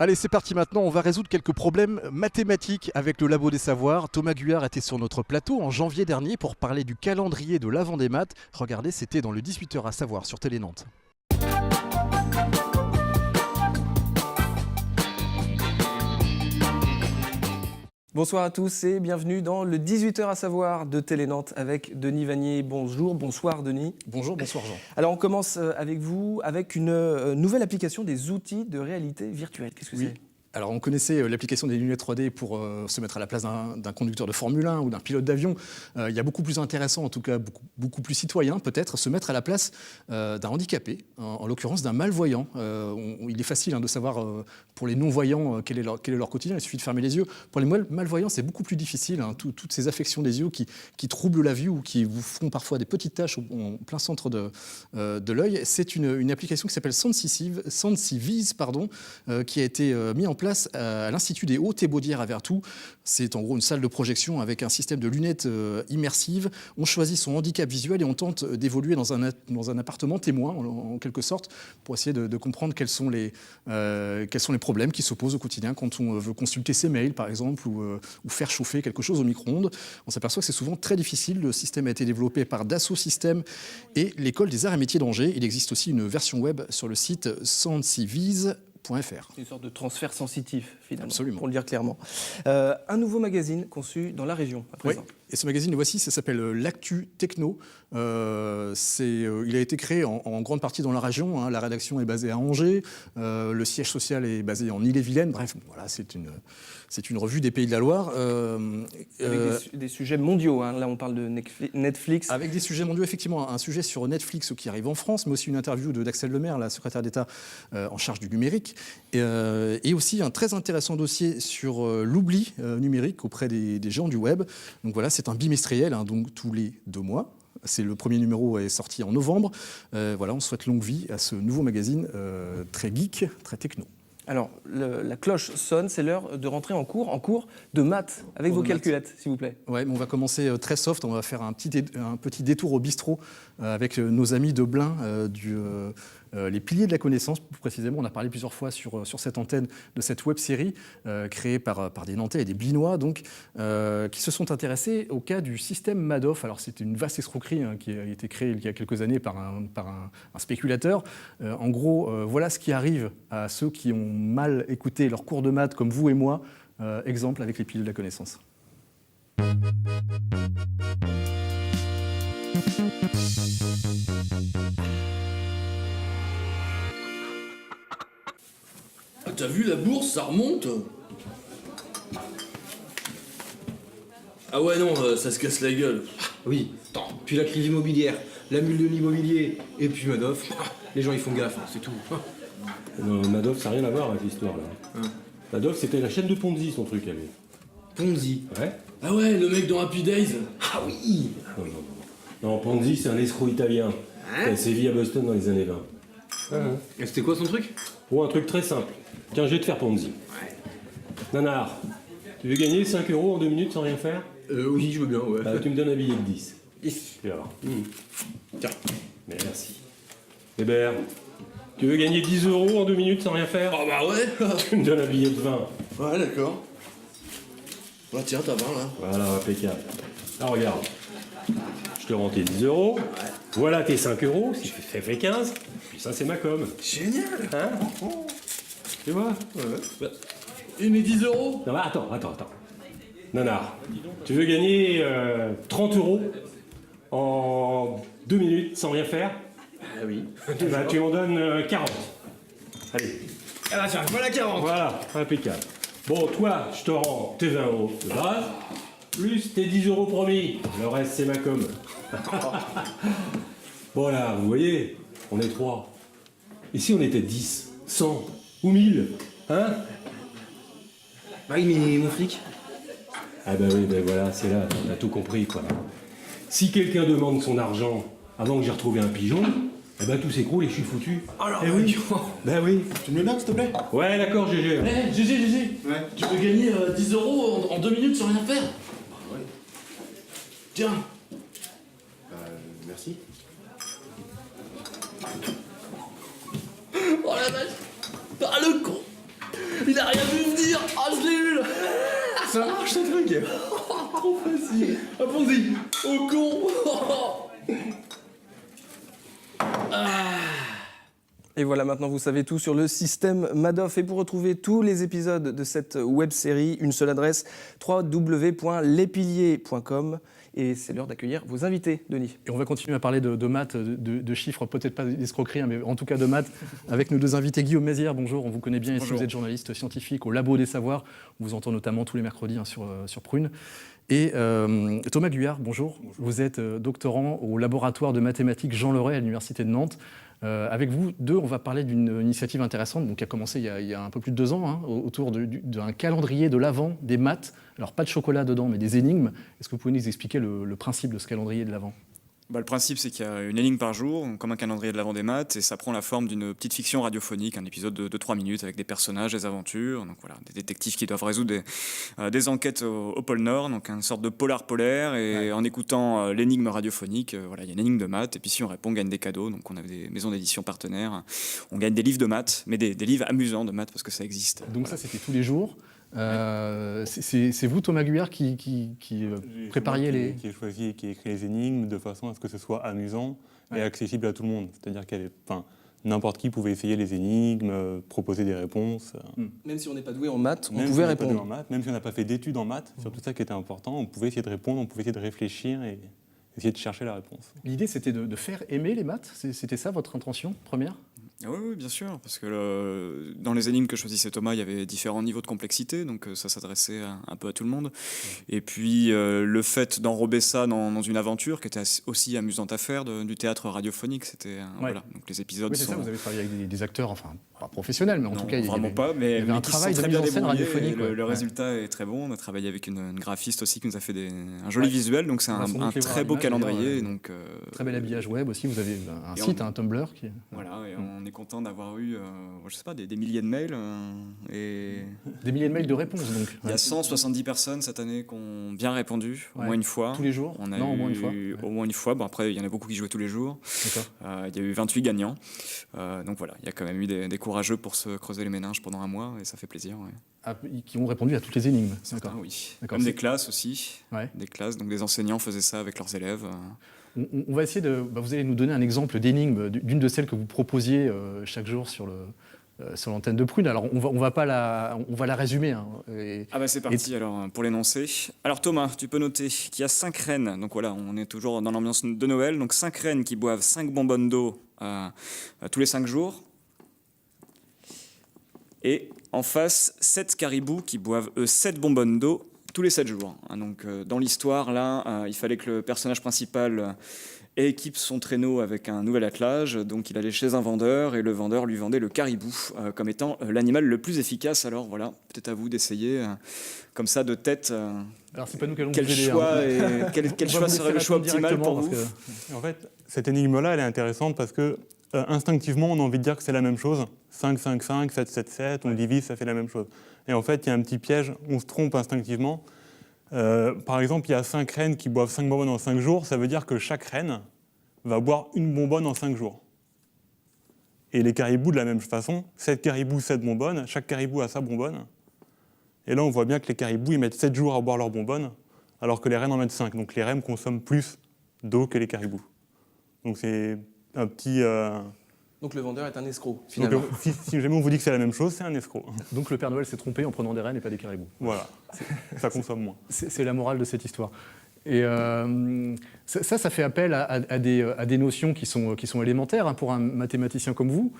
Allez, c'est parti maintenant, on va résoudre quelques problèmes mathématiques avec le Labo des Savoirs. Thomas Guyard était sur notre plateau en janvier dernier pour parler du calendrier de l'Avent des maths. Regardez, c'était dans le 18h à savoir sur Télé Nantes. Bonsoir à tous et bienvenue dans le 18h à savoir de Télé Nantes avec Denis Vanier. Bonjour, bonsoir Denis. Bonjour, bonsoir Jean. Alors on commence avec vous avec une nouvelle application des outils de réalité virtuelle. Qu'est-ce que c'est ? Alors on connaissait l'application des lunettes 3D pour se mettre à la place d'un conducteur de Formule 1 ou d'un pilote d'avion. Il y a beaucoup plus intéressant, en tout cas beaucoup plus citoyen peut-être, se mettre à la place d'un handicapé, en l'occurrence d'un malvoyant. Il est facile de savoir pour les non-voyants quel est leur quotidien, il suffit de fermer les yeux. Pour les malvoyants, c'est beaucoup plus difficile, toutes ces affections des yeux qui troublent la vue ou qui vous font parfois des petites taches en plein centre de l'œil. C'est une application qui s'appelle Sensiviz, qui a été mise en place à l'Institut des Hautes et Baudières à Vertou. C'est en gros une salle de projection avec un système de lunettes immersives. On choisit son handicap visuel et on tente d'évoluer dans un appartement témoin, en quelque sorte, pour essayer de comprendre quels sont les problèmes qui s'opposent au quotidien quand on veut consulter ses mails, par exemple, ou faire chauffer quelque chose au micro-ondes. On s'aperçoit que c'est souvent très difficile. Le système a été développé par Dassault Systèmes et l'École des Arts et Métiers d'Angers. Il existe aussi une version web sur le site sensiviz.fr. C'est une sorte de transfert sensitif, finalement, Absolument. pour le dire clairement. Un nouveau magazine conçu dans la région, à présent. Oui. Et ce magazine, le voici, ça s'appelle l'Actu Techno. Il a été créé en grande partie dans la région. La rédaction est basée à Angers. Le siège social est basé en Ille-et-Vilaine. Bref, voilà, c'est une revue des Pays de la Loire. Avec des sujets mondiaux. Là, on parle de Netflix. Avec des sujets mondiaux, effectivement. Un sujet sur Netflix qui arrive en France, mais aussi une interview d'Axel Lemaire, la secrétaire d'État en charge du numérique. Et aussi un très intéressant dossier sur l'oubli numérique auprès des géants du web. Donc voilà, c'est un bimestriel, donc tous les 2 mois. Le premier numéro est sorti en novembre. Voilà, on souhaite longue vie à ce nouveau magazine très geek, très techno. Alors, la cloche sonne, c'est l'heure de rentrer en cours de maths, avec vos calculettes, s'il vous plaît. Ouais, mais on va commencer très soft, on va faire un petit détour au bistrot avec nos amis de Blain, les piliers de la connaissance, plus précisément. On a parlé plusieurs fois sur cette antenne de cette web-série créée par des Nantais et des Blinois, donc, qui se sont intéressés au cas du système Madoff. Alors c'est une vaste escroquerie qui a été créée il y a quelques années par un spéculateur. En gros, voilà ce qui arrive à ceux qui ont mal écouté leur cours de maths comme vous et moi. Exemple avec les piliers de la connaissance. Ah, t'as vu la bourse, ça remonte. Ah ouais non, ça se casse la gueule. Oui, attends, puis la crise immobilière, la mule de l'immobilier, et puis Madoff, les gens ils font gaffe, c'est tout. Non, Madoff, ça n'a rien à voir avec l'histoire là. Madoff, c'était la chaîne de Ponzi, son truc à lui. Ponzi. Ouais. Ah ouais, le mec dans Happy Days. Ah oui. Non, Ponzi, c'est un escroc italien qui a sévi à Boston dans les années 20. Et c'était quoi son truc? Pour un truc très simple. Tiens, je vais te faire Ponzi. Ouais. Nanar, tu veux gagner 5 € en 2 minutes sans rien faire? Oui, je veux bien, ouais. Bah, tu me donnes un billet de 10. 10. Et alors Tiens. Merci. Hébert, tu veux gagner 10 € en 2 minutes sans rien faire? Ah bah ouais. Tu me donnes un billet de 20. Ouais d'accord. Bah tiens, t'as 20 là. Voilà, impeccable. Alors regarde, je te rends tes 10 €. Voilà tes 5 €, ça fait 15. Puis ça, c'est ma com. Génial. Hein? Tu vois? Bah, et mes 10 €. Non, bah, attends. Nanar, tu veux gagner 30 € en 2 minutes sans rien faire? Ah oui. Bah, tu en donnes 40. Allez. Ah bah tiens, voilà 40. Voilà, impeccable. Bon, toi, je te rends tes 20 € de base, plus tes 10 € promis. Le reste, c'est ma com. Bon, là, vous voyez, on est 3. Et si on était 10, 100 ou 1000, hein? Bah oui, mais mon flic. Ah bah oui, ben voilà, c'est là, on a tout compris, quoi. Si quelqu'un demande son argent avant que j'ai retrouvé un pigeon, eh ben tout s'écroule et je suis foutu. Alors, Eh oui. Ben oui. Tu me le donnes, s'il te plaît? Ouais, d'accord, GG. Eh, GG. Ouais. Tu peux gagner 10 € en 2 minutes sans rien faire. Bah ouais. Tiens. Merci. Oh la vache. Ah le con. Il a rien vu venir. Ah, je l'ai eu là. Ça marche ce truc. Trop facile. Allons-y. Au con. Et voilà, maintenant vous savez tout sur le système Madoff. Et pour retrouver tous les épisodes de cette web-série, une seule adresse, www.lespiliers.com. Et c'est l'heure d'accueillir vos invités, Denis. Et on va continuer à parler de maths, de chiffres, peut-être pas d'escroquerie, hein, mais en tout cas de maths, avec nos deux invités. Guillaume Mézières, bonjour, on vous connaît bien ici, Bonjour. vous êtes journaliste scientifique au Labo des Savoirs, on vous entend notamment tous les mercredis hein, sur Prune. Et Thomas Guyard, bonjour. Vous êtes doctorant au laboratoire de mathématiques Jean Leray à l'Université de Nantes. Avec vous deux, on va parler d'une initiative intéressante donc, qui a commencé il y a un peu plus de 2 ans, hein, autour d'un calendrier de l'Avent des maths. Alors pas de chocolat dedans, mais des énigmes. Est-ce que vous pouvez nous expliquer le principe de ce calendrier de l'Avent ? Le principe, c'est qu'il y a une énigme par jour, comme un calendrier de l'Avent des maths, et ça prend la forme d'une petite fiction radiophonique, un épisode de 3 minutes avec des personnages, des aventures, donc voilà, des détectives qui doivent résoudre des enquêtes au pôle Nord, donc une sorte de polar polaire, et en écoutant l'énigme radiophonique, voilà, il y a une énigme de maths, et puis si on répond, on gagne des cadeaux, donc on a des maisons d'édition partenaires, on gagne des livres de maths, mais des livres amusants de maths, parce que ça existe. Donc ça, c'était tous les jours. C'est vous, Thomas Guyard, qui prépariez les... Qui ai choisi et qui ai écrit les énigmes de façon à ce que ce soit amusant et accessible à tout le monde. C'est-à-dire n'importe qui pouvait essayer les énigmes, proposer des réponses. Même si on n'est pas doué en maths, on Même pouvait si on n'est pas doué répondre. en maths, même si on n'a pas fait d'études en maths, surtout ça qui était important, on pouvait essayer de répondre, on pouvait essayer de réfléchir et essayer de chercher la réponse. L'idée, c'était de faire aimer les maths. C'était ça votre intention première ? Oui, bien sûr, parce que dans les énigmes que choisissait Thomas, il y avait différents niveaux de complexité, donc ça s'adressait un peu à tout le monde. Et puis le fait d'enrober ça dans une aventure qui était aussi amusante à faire, du théâtre radiophonique, c'était voilà. Donc les épisodes Oui, c'est sont ça, vous avez travaillé avec des acteurs, enfin, pas professionnels, mais en non, tout cas, vraiment pas, mais il y avait un qui travail se de sont mise très en bien scène débrouillés, radiophonique. et le Ouais. résultat est très bon. On a travaillé avec une graphiste aussi qui nous a fait un joli visuel, donc c'est On va sans doute un les voir très à beau l'image, calendrier. d'ailleurs, Donc, Très bel habillage web aussi, vous avez un Et site, un Tumblr qui... Voilà, et on est content d'avoir eu, je sais pas, des milliers de mails. Et Des milliers de mails de réponses, donc. il y a 170 personnes cette année qui ont bien répondu, au Ouais. moins une fois. Tous les jours ? On a Non, eu au moins une fois. au moins une fois. Bon, après, il y en a beaucoup qui jouaient tous les jours. D'accord. Il y a eu 28 gagnants. Donc voilà, il y a quand même eu des courageux pour se creuser les méninges pendant un mois, et ça fait plaisir. Ouais. Ah, qui ont répondu à toutes les énigmes. Certains, D'accord. oui. D'accord, Même c'est- des classes aussi. Ouais. Des classes, donc des enseignants faisaient ça avec leurs élèves. On va essayer de... vous allez nous donner un exemple d'énigme, d'une de celles que vous proposiez chaque jour sur l'antenne de Prune. Alors, on va la résumer. Hein, Ah bah c'est parti alors pour l'énoncer. Alors Thomas, tu peux noter qu'il y a 5 reines, donc voilà, on est toujours dans l'ambiance de Noël, donc 5 reines qui boivent 5 bonbonnes d'eau tous les 5 jours. Et en face, 7 caribous qui boivent 7 bonbonnes d'eau tous les 7 jours. Donc dans l'histoire, là, il fallait que le personnage principal équipe son traîneau avec un nouvel attelage, donc il allait chez un vendeur et le vendeur lui vendait le caribou comme étant l'animal le plus efficace. Alors voilà, peut-être à vous d'essayer comme ça de tête. Alors, c'est pas nous qui allons Quel vous aider, choix, hein. quel On va choix vous serait le laisser choix répondre optimal pour directement, vous parce que- Et en fait, cette énigme-là, elle est intéressante parce que instinctivement, on a envie de dire que c'est la même chose. 5, 5, 5, 7, 7, 7, on divise, ça fait la même chose. Et en fait, il y a un petit piège, on se trompe instinctivement. Par exemple, il y a 5 reines qui boivent 5 bonbonnes en 5 jours, ça veut dire que chaque reine va boire une bonbonne en 5 jours. Et les caribous, de la même façon, 7 caribous, 7 bonbonnes, chaque caribou a sa bonbonne. Et là, on voit bien que les caribous, ils mettent 7 jours à boire leur bonbonne, alors que les rennes en mettent 5. Donc les rennes consomment plus d'eau que les caribous. Donc c'est un petit... Donc le vendeur est un escroc, Donc, finalement. si jamais on vous dit que c'est la même chose, c'est un escroc. Donc le Père Noël s'est trompé en prenant des rennes et pas des caribous. Voilà, ça consomme moins. C'est la morale de cette histoire. Et ça fait appel à des notions qui sont élémentaires hein, pour un mathématicien comme vous.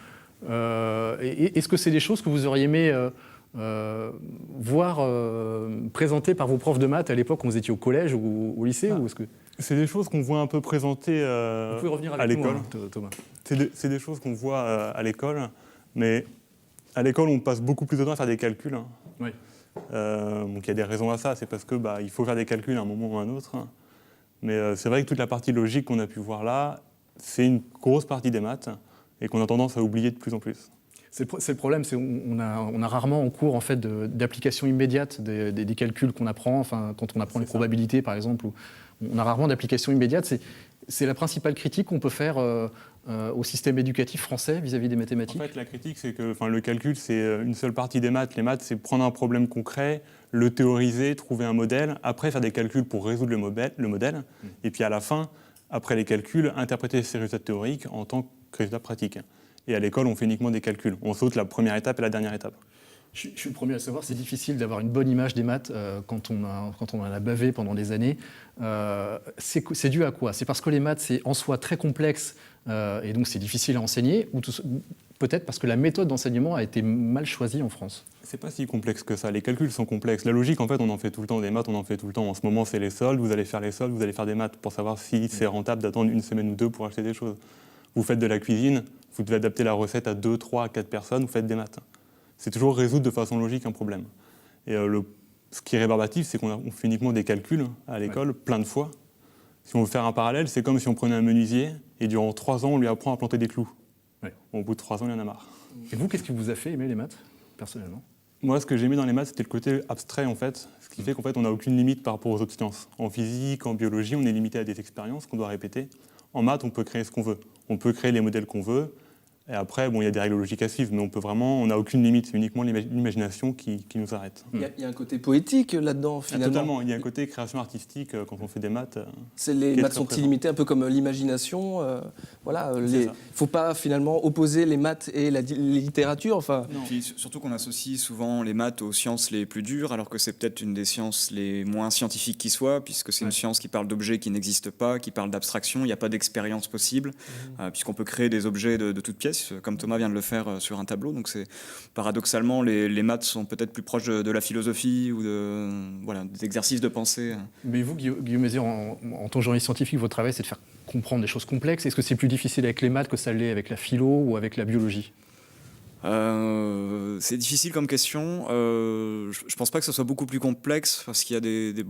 Est-ce que c'est des choses que vous auriez aimé voir présentées par vos profs de maths à l'époque quand vous étiez au collège ou au lycée ou est-ce que... C'est des choses qu'on voit un peu présentées Vous pouvez revenir à avec nous, l'école. hein, Thomas. C'est des choses qu'on voit à l'école, mais à l'école, on passe beaucoup plus de temps à faire des calculs. Hein. Oui. Donc il y a des raisons à ça, c'est parce que il faut faire des calculs à un moment ou à un autre. Mais c'est vrai que toute la partie logique qu'on a pu voir là, c'est une grosse partie des maths et qu'on a tendance à oublier de plus en plus. C'est le problème, c'est on a rarement en cours en fait d'application immédiate des calculs qu'on apprend. Enfin, quand on apprend les probabilités, par exemple, on a rarement d'application immédiate. c'est la principale critique qu'on peut faire au système éducatif français vis-à-vis des En mathématiques. fait, la critique, c'est que le calcul, c'est une seule partie des maths. Les maths, c'est prendre un problème concret, le théoriser, trouver un modèle, après faire des calculs pour résoudre le modèle, et puis à la fin, après les calculs, interpréter ces résultats théoriques en tant que résultats pratiques. Et à l'école, on fait uniquement des calculs. On saute la première étape et la dernière étape. Je suis le premier à le savoir, c'est difficile d'avoir une bonne image des maths quand on en a bavé pendant des années. C'est dû à quoi? C'est parce que les maths, c'est en soi très complexe et donc c'est difficile à enseigner, ou peut-être parce que la méthode d'enseignement a été mal choisie en France? C'est pas si complexe que ça. Les calculs sont complexes. La logique, en fait, on en fait tout le temps. Des maths, on en fait tout le temps. En ce moment, c'est les soldes. Vous allez faire les soldes, vous allez faire des maths pour savoir si c'est rentable d'attendre une semaine ou deux pour acheter des choses. Vous faites de la cuisine, vous devez adapter la recette à 2, 3, 4 personnes, vous faites des maths. C'est toujours résoudre de façon logique un problème. Et ce qui est rébarbatif, c'est qu'on fait uniquement des calculs à l'école, plein de fois. Si on veut faire un parallèle, c'est comme si on prenait un menuisier et durant 3 ans, on lui apprend à planter des clous. Ouais. Bon, au bout de 3 ans, il en a marre. Et vous, qu'est-ce qui vous a fait aimer les maths, personnellement? Moi, ce que j'aimais dans les maths, c'était le côté abstrait, en fait. Ce qui fait qu'en fait, on n'a aucune limite par rapport aux autres sciences. En physique, en biologie, on est limité à des expériences qu'on doit répéter. En maths, on peut créer ce qu'on veut. On peut créer les modèles qu'on veut. Et après, bon, il y a des règles logiques à suivre, mais on n'a aucune limite. C'est uniquement l'imagination qui nous arrête. Il y a un côté poétique là-dedans, finalement. Totalement. Il y a un côté création artistique quand on fait des maths. Les qui est maths très sont présent. illimitées, un peu comme l'imagination. Voilà, il ne ça. faut pas finalement opposer les maths et la littérature. Enfin, Puis surtout qu'on associe souvent les maths aux sciences les plus dures, alors que c'est peut-être une des sciences les moins scientifiques qui soit, puisque c'est une science qui parle d'objets qui n'existent pas, qui parle d'abstraction, il n'y a pas d'expérience possible, puisqu'on peut créer des objets de toutes pièces, comme Thomas vient de le faire sur un tableau. Donc paradoxalement, les maths sont peut-être plus proches de la philosophie ou des exercices de pensée. Mais vous, Guillaume Mézières, en tant que journaliste scientifique, votre travail, c'est de faire comprendre des choses complexes. Est-ce que c'est plus difficile avec les maths que ça l'est avec la philo ou avec la biologie? C'est difficile comme question. Je pense pas que ce soit beaucoup plus complexe parce qu'il y a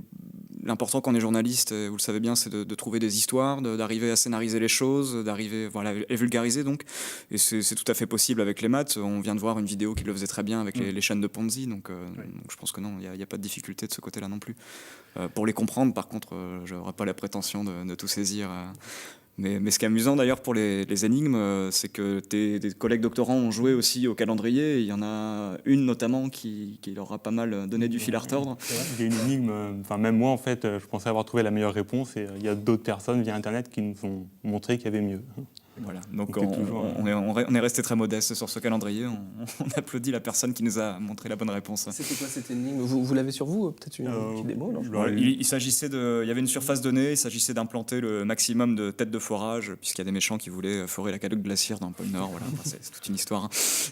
l'important quand on est journaliste, vous le savez bien, c'est de trouver des histoires, d'arriver à scénariser les choses, d'arriver à les vulgariser donc. Et c'est tout à fait possible avec les maths. On vient de voir une vidéo qui le faisait très bien avec les chaînes de Ponzi, donc je pense que non, il n'y a pas de difficulté de ce côté-là non plus. Pour les comprendre, par contre, je n'aurais pas la prétention de tout saisir. Mais ce qui est amusant d'ailleurs pour les énigmes, c'est que tes collègues doctorants ont joué aussi au calendrier. Il y en a une notamment qui leur a pas mal donné du fil à retordre. Il y a une énigme, même moi en fait, je pensais avoir trouvé la meilleure réponse et il y a d'autres personnes via Internet qui nous ont montré qu'il y avait mieux. Voilà. Donc On on est resté très modeste sur ce calendrier. On applaudit la personne qui nous a montré la bonne réponse. c'était quoi cette énigme? Vous l'avez sur vous? Peut-être une petite démo, non? Il y avait une surface donnée, il s'agissait d'implanter le maximum de têtes de forage, puisqu'il y a des méchants qui voulaient forer la Cadoc glaciaire dans le pôle Nord. Voilà. Enfin, c'est toute une histoire. Hein.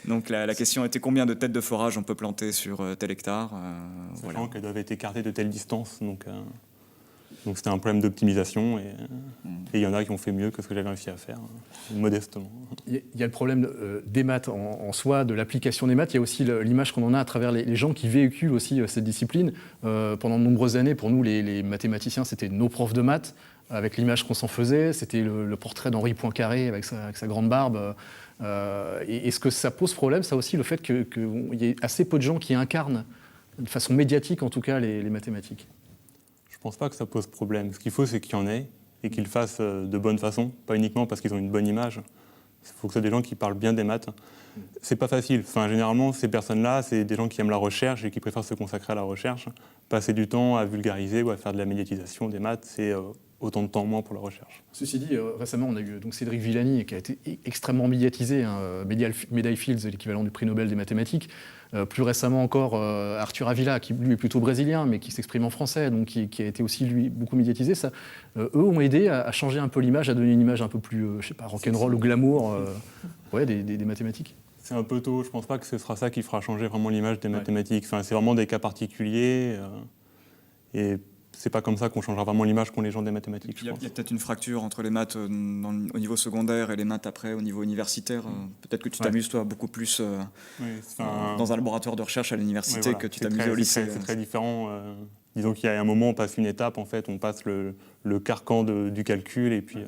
Donc la question était combien de têtes de forage on peut planter sur tel hectare. Sachant qu'elles doivent être écartées de telle distance. Donc c'était un problème d'optimisation et il y en a qui ont fait mieux que ce que j'avais réussi à faire, modestement. Il y a le problème des maths en soi, de l'application des maths. Il y a aussi l'image qu'on en a à travers les gens qui véhiculent aussi cette discipline. Pendant de nombreuses années, pour nous, les mathématiciens, c'était nos profs de maths, avec l'image qu'on s'en faisait. C'était le portrait d'Henri Poincaré avec sa grande barbe. Et est-ce que ça pose problème, ça aussi, le fait qu'il y ait assez peu de gens qui incarnent, de façon médiatique en tout cas, les mathématiques? Je ne pense pas que ça pose problème. Ce qu'il faut, c'est qu'il y en ait et qu'ils le fassent de bonne façon, pas uniquement parce qu'ils ont une bonne image. Il faut que ce soit des gens qui parlent bien des maths. C'est pas facile. Généralement, ces personnes-là, c'est des gens qui aiment la recherche et qui préfèrent se consacrer à la recherche. Passer du temps à vulgariser ou à faire de la médiatisation des maths, c'est autant de temps en moins pour la recherche. Ceci dit, récemment, on a eu donc Cédric Villani, qui a été extrêmement médiatisé, médaille Fields, l'équivalent du prix Nobel des mathématiques. Plus récemment encore, Arthur Avila, qui lui est plutôt brésilien, mais qui s'exprime en français, donc qui a été aussi lui beaucoup médiatisé. Ça, eux ont aidé à changer un peu l'image, à donner une image un peu plus, je sais pas, rock'n'roll ou glamour, des mathématiques. C'est un peu tôt. Je ne pense pas que ce sera ça qui fera changer vraiment l'image des mathématiques. C'est vraiment des cas particuliers et c'est pas comme ça qu'on changera vraiment l'image qu'ont les gens des mathématiques. Il y a peut-être une fracture entre les maths au niveau secondaire et les maths après au niveau universitaire. Peut-être que tu t'amuses toi beaucoup plus dans un laboratoire de recherche à l'université que tu t'amusais au lycée. C'est très différent. Disons qu'il y a un moment, on passe une étape, en fait, on passe le carcan du calcul et puis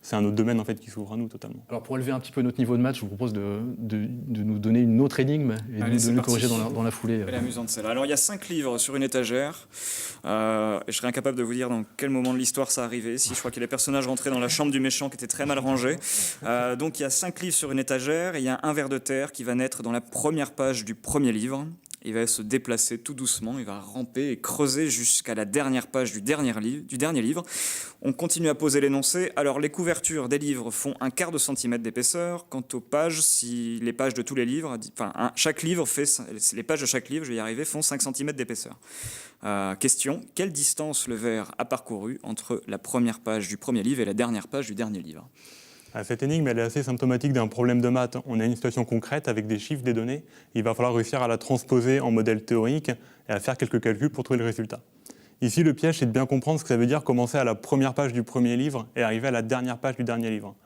c'est un autre domaine en fait qui s'ouvre à nous totalement. Alors pour élever un petit peu notre niveau de match, je vous propose de nous donner une autre énigme et Allez, c'est de nous parti. corriger dans la foulée. Elle est amusante celle-là. Alors il y a 5 livres sur une étagère. Et je serais incapable de vous dire dans quel moment de l'histoire ça arrivait. Si je crois que les personnages rentraient dans la chambre du méchant qui était très mal rangée. Donc il y a 5 livres sur une étagère et il y a un ver de terre qui va naître dans la première page du premier livre. Il va se déplacer tout doucement, il va ramper et creuser jusqu'à la dernière page du dernier livre. On continue à poser l'énoncé. Alors, les couvertures des livres font 1/4 de centimètre d'épaisseur. Quant aux pages, si les pages de tous les livres, chaque livre les pages de chaque livre, je vais y arriver, font 5 cm d'épaisseur. Question, quelle distance le ver a parcouru entre la première page du premier livre et la dernière page du dernier livre? Cette énigme, elle est assez symptomatique d'un problème de maths. On a une situation concrète avec des chiffres, des données. Il va falloir réussir à la transposer en modèle théorique et à faire quelques calculs pour trouver le résultat. Ici, le piège, c'est de bien comprendre ce que ça veut dire commencer à la première page du premier livre et arriver à la dernière page du dernier livre.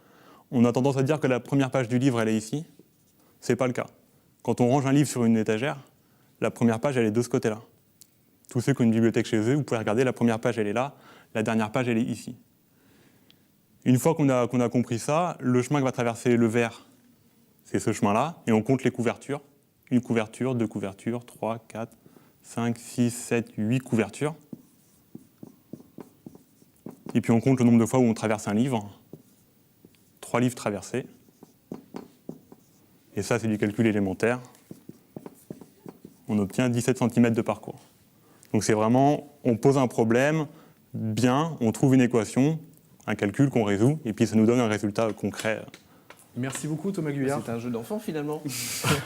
On a tendance à dire que la première page du livre, elle est ici. Ce n'est pas le cas. Quand on range un livre sur une étagère, la première page, elle est de ce côté-là. Tous ceux qui ont une bibliothèque chez eux, vous pouvez regarder, la première page, elle est là, la dernière page, elle est ici. Une fois qu'on a compris ça, le chemin que va traverser le ver, c'est ce chemin-là, et on compte les couvertures. Une couverture, 2 couvertures, 3, 4, 5, 6, 7, 8 couvertures. Et puis on compte le nombre de fois où on traverse un livre. 3 livres traversés. Et ça, c'est du calcul élémentaire. On obtient 17 cm de parcours. Donc c'est vraiment, on pose un problème, bien, on trouve une équation, un calcul qu'on résout, et puis ça nous donne un résultat concret. Merci beaucoup Thomas Guyard. C'est un jeu d'enfant finalement.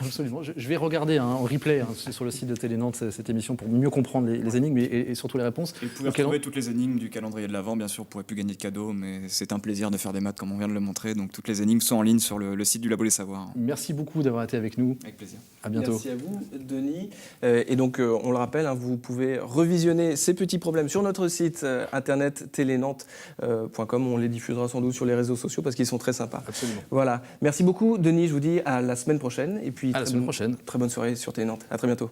Absolument. Je vais regarder en replay sur le site de Télé Nantes cette émission pour mieux comprendre les énigmes et surtout les réponses. Et vous pouvez retrouver toutes les énigmes du calendrier de l'Avent, bien sûr, vous ne pourrez plus gagner de cadeaux, mais c'est un plaisir de faire des maths comme on vient de le montrer. Donc toutes les énigmes sont en ligne sur le site du Labo des Savoirs. Merci beaucoup d'avoir été avec nous. Avec plaisir. À bientôt. Merci à vous, Denis. Et donc, on le rappelle, vous pouvez revisionner ces petits problèmes sur notre site internet telenantes.com. On les diffusera sans doute sur les réseaux sociaux parce qu'ils sont très sympas. Absolument. Voilà. Merci beaucoup, Denis. Je vous dis à la semaine prochaine. Et puis, À la semaine prochaine. Très bonne soirée sur Télé Nantes. À très bientôt.